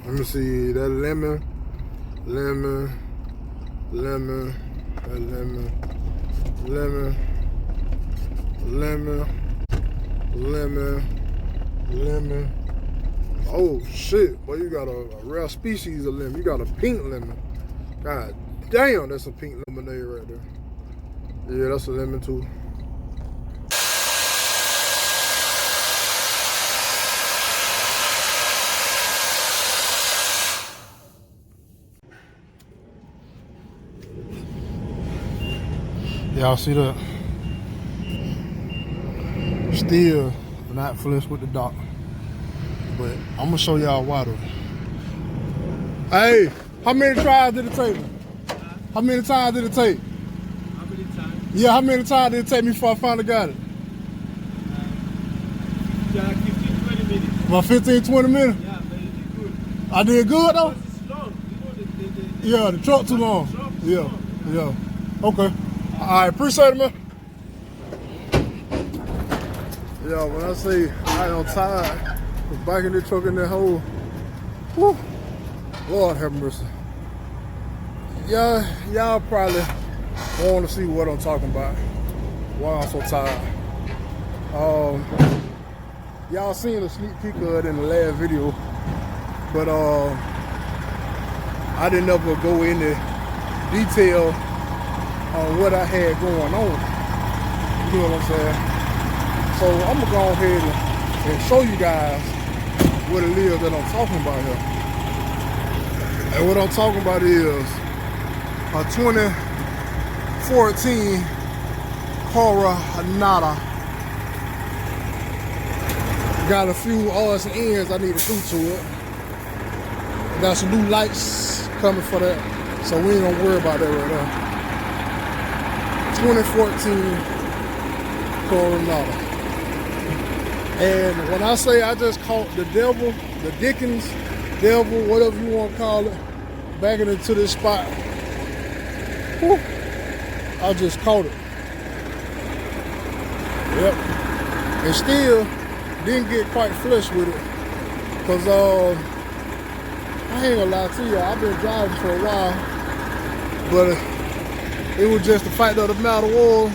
Let me see, that lemon, lemon, lemon, that lemon, lemon, lemon, lemon, lemon. Oh shit, boy, you got a rare species of lemon. You got a pink lemon. God damn, that's a pink lemonade right there. Yeah, that's a lemon too. Y'all see that? Still not flush with the dock. But I'm gonna show y'all why though. Hey, how many tries did it take me? How many times did it take? How many times? Yeah, how many times did it take me before I finally got it? Like 15-20 minutes. About 15-20 minutes? Yeah, but you did good. I did good though? Because it's long. Yeah, the truck too long. Yeah. Okay. Alright, appreciate it, man. Yeah, when I say I am tired of backing this truck in that hole, whew, Lord have mercy. Y'all probably want to see what I'm talking about, why I'm so tired. Y'all seen a sneak peek of it in the last video, but I didn't ever go into detail on what I had going on. You know what I'm saying? So I'm gonna go ahead and show you guys what it is that I'm talking about here. And what I'm talking about is a 2014 Coronado. Got a few odds and ends I need to do to it. Got some new lights coming for that, so we ain't gonna worry about that right now. 2014 Coronado. And when I say I just caught the devil, the Dickens, devil, whatever you want to call it, backing into this spot, whew, I just caught it. Yep. And still didn't get quite flush with it. Cause I ain't gonna lie to you, I've been driving for a while, but it was just the fact of the matter was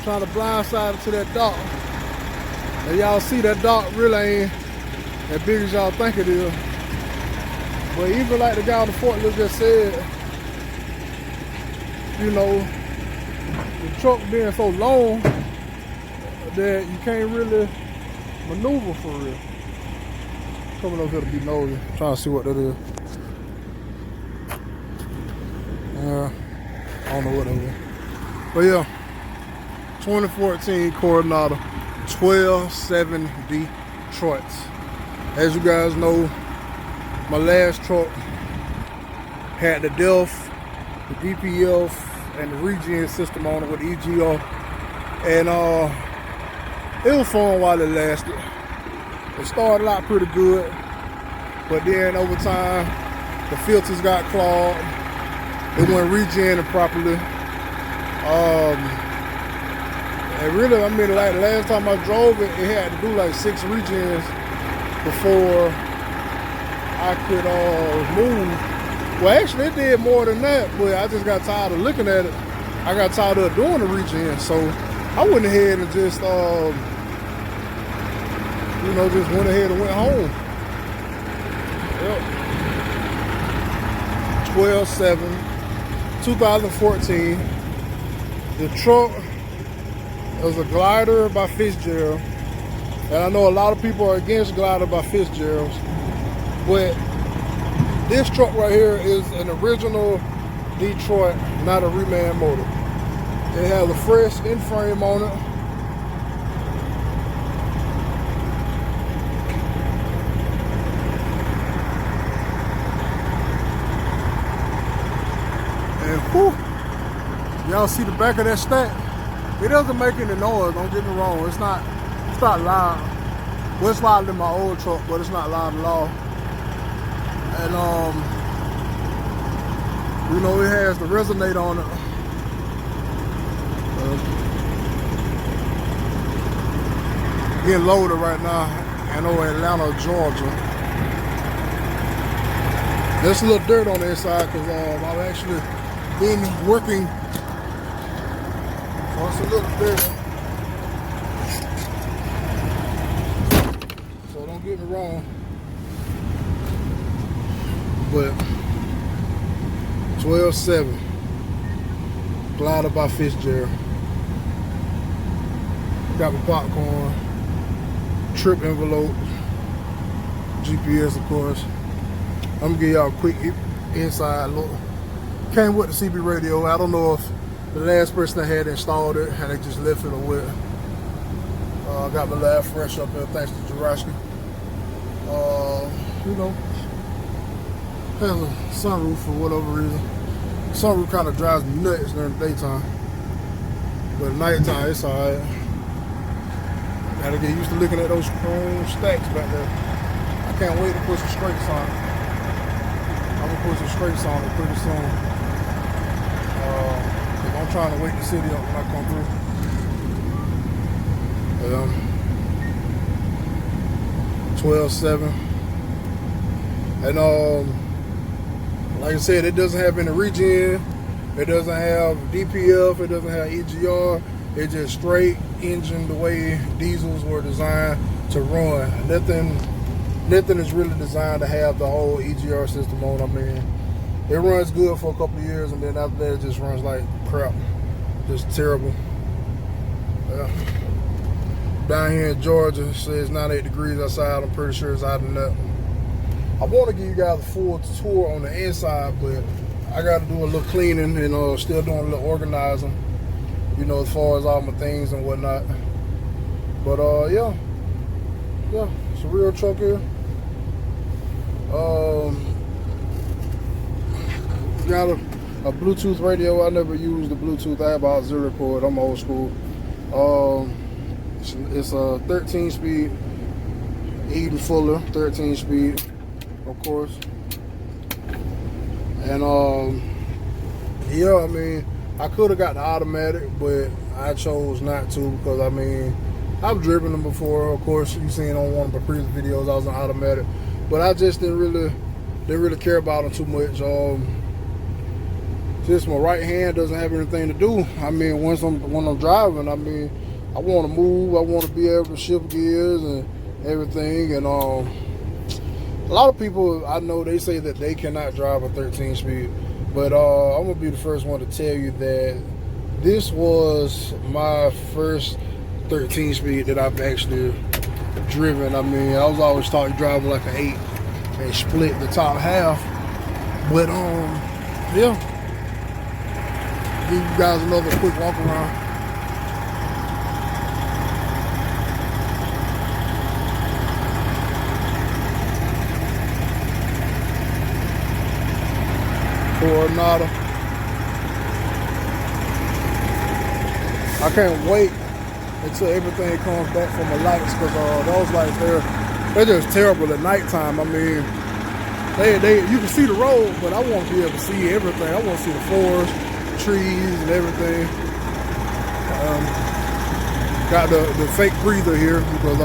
trying to blindside it to that dock. And y'all see that dock really ain't as big as y'all think it is. But even like the guy on the forklift just said, you know, the truck being so long that you can't really maneuver for real. Coming over here to be nosy, trying to see what that is. I don't know what that is. But yeah, 2014 Coronado, 12.7 Detroit. As you guys know, my last truck had the DELF, the DPF, and the regen system on it with the EGR. And it was fun while it lasted. It started out pretty good, but then over time, the filters got clogged. It wasn't regenerating properly. And really, I mean, like the last time I drove it, it had to do like 6 regens before I could move. Well, actually, it did more than that, but I just got tired of looking at it. I got tired of doing the regen, so I went ahead and just, you know, just went ahead and went home. Yep. 12.7, 2014. The truck was a glider by Fitzgerald. And I know a lot of people are against glider by Fitzgerald's, but this truck right here is an original Detroit, not a reman motor. It has a fresh inframe on it. And whew, y'all see the back of that stack? It doesn't make any noise, don't get me wrong. It's not loud. Well, it's louder than my old truck, but it's not loud at all. And you know, it has the resonate on it. Getting loaded right now in Atlanta, Georgia. There's a little dirt on the inside because I've actually been working. So it's a little dirt. So don't get me wrong. But 12.7 Glider by Fitzgerald. Got my popcorn, trip envelope, GPS of course. I'm gonna give y'all a quick inside look. Came with the CB radio. I don't know if the last person that had installed it and they just left it or what. Got my lab fresh up there thanks to Juraski. You know, has a sunroof for whatever reason. Sunroof kind of drives me nuts during the daytime, but at nighttime it's alright. Gotta get used to looking at those chrome stacks back there. I can't wait to put some straights on it. I'm gonna put some straights on it pretty soon. Cause I'm trying to wake the city up when I come through. 12.7. And like I said, it doesn't have any regen. It doesn't have DPF. It doesn't have EGR. It's just straight engine the way diesels were designed to run. Nothing is really designed to have the whole EGR system on. I mean, it runs good for a couple of years, and then after that, it just runs like crap. Just terrible. Down here in Georgia, it says 98 degrees outside. I'm pretty sure it's out of that. I want to give you guys a full tour on the inside, but I got to do a little cleaning and still doing a little organizing, you know, as far as all my things and whatnot. But yeah, it's a real truck here. Got a Bluetooth radio. I never used the Bluetooth. I have an auxiliary cord. I'm old school. It's a 13-speed Eaton Fuller, 13-speed, of course. And yeah, I mean, I could have got the automatic, but I chose not to because I mean, I've driven them before. Of course, you seen on one of my previous videos I was an automatic, but I just didn't really care about them too much. Just my right hand doesn't have anything to do. I mean, when I'm driving, I mean, I want to move. I want to be able to shift gears and everything. And a lot of people I know, they say that they cannot drive a 13-speed, but I'm gonna be the first one to tell you that this was my first 13-speed that I've actually driven. I mean, I was always taught you driving like an 8 and split the top half. But yeah, give you guys another quick walk around. Coronado. I can't wait until everything comes back from the lights, because those lights they're just terrible at nighttime. I mean, they you can see the road, but I want to be able to see everything. I want to see the forest, trees, and everything. Got the fake breather here because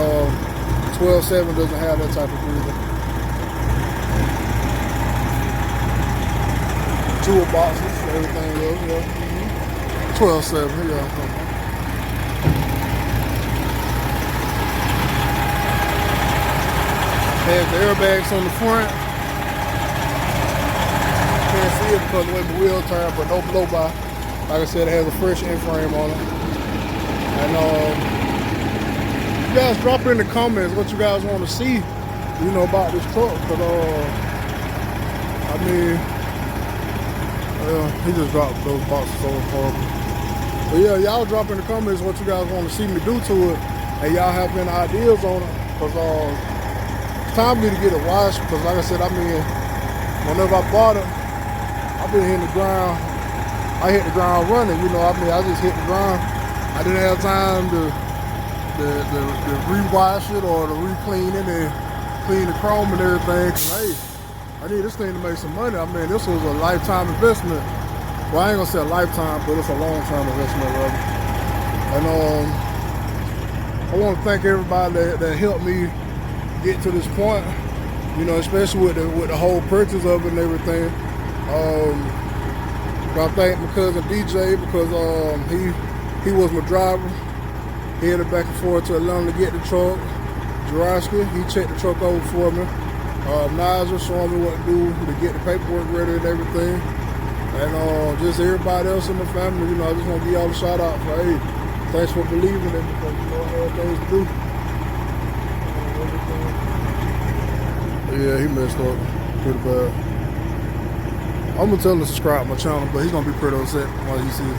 12.7 doesn't have that type of breather. Toolboxes, everything else, yeah. 12.7, yeah. Has the airbags on the front. Can't see it because of the way my wheel turn, but no blow by. Like I said, it has a fresh inframe on it. And you guys drop in the comments what you guys want to see, you know, about this truck. But I mean, he just dropped those boxes so horrible. But yeah, y'all drop in the comments what you guys want to see me do to it, and y'all have any ideas on it, because it's time for me to get it washed. Because like I said, I mean, whenever I bought it, I've been hitting the ground. I hit the ground running, you know. I mean, I just hit the ground. I didn't have time to re-wash it or to re-clean it and clean the chrome and everything. Cause hey, I need this thing to make some money. I mean, this was a lifetime investment. Well, I ain't gonna say a lifetime, but it's a long-term investment, rather. And I want to thank everybody that helped me get to this point. You know, especially with the whole purchase of it and everything. But I thank my cousin DJ because he was my driver. He headed back and forth to Atlanta to get the truck. Juraski, he checked the truck over for me. Nizer showing me what to do to get the paperwork ready and everything. And just everybody else in my family, you know, I just want to give y'all a shout out for, hey, thanks for believing in me because, you know, I had things to do. Yeah, he messed up pretty bad. I'm gonna tell him to subscribe to my channel, but he's gonna be pretty upset while he sees it.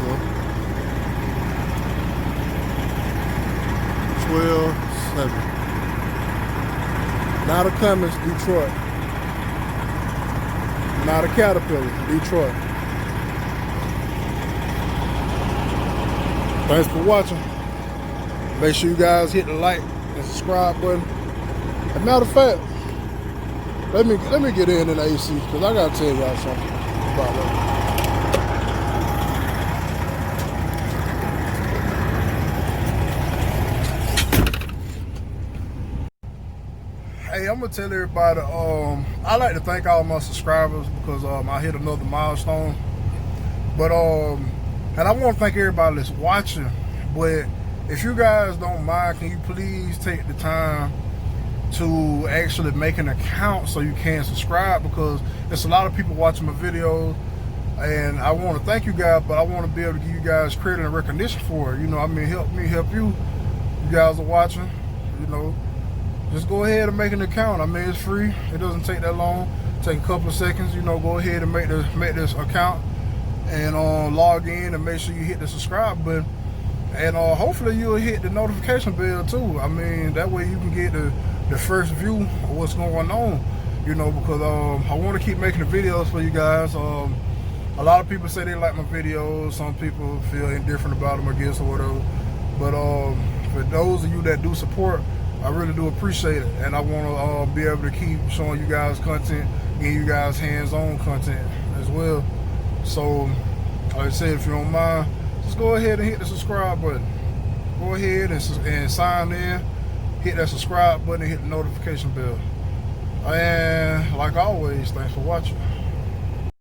12-7. Not a Cummins, Detroit. Not a Caterpillar, Detroit. Thanks for watching. Make sure you guys hit the like and subscribe button. As a matter of fact, let me get in the AC because I gotta tell y'all something about that. Hey, I'm gonna tell everybody. I like to thank all my subscribers because I hit another milestone. But and I want to thank everybody that's watching. But if you guys don't mind, can you please take the time to actually make an account so you can subscribe, because there's a lot of people watching my videos and I want to thank you guys, but I want to be able to give you guys credit and recognition for it. You know, I mean, help me help you. You guys are watching, you know, just go ahead and make an account. I mean, it's free. It doesn't take that long. Take a couple of seconds, you know, go ahead and make this account and log in and make sure you hit the subscribe button. And hopefully you'll hit the notification bell too. I mean, that way you can get the first view of what's going on, you know, because I want to keep making the videos for you guys. A lot of people say they like my videos. Some people feel indifferent about them, I guess, or whatever. But for those of you that do support, I really do appreciate it. And I want to be able to keep showing you guys content, getting you guys hands-on content as well. So, like I said, if you don't mind, just go ahead and hit the subscribe button. Go ahead and sign in. Hit that subscribe button and hit the notification bell. And like always, thanks for watching.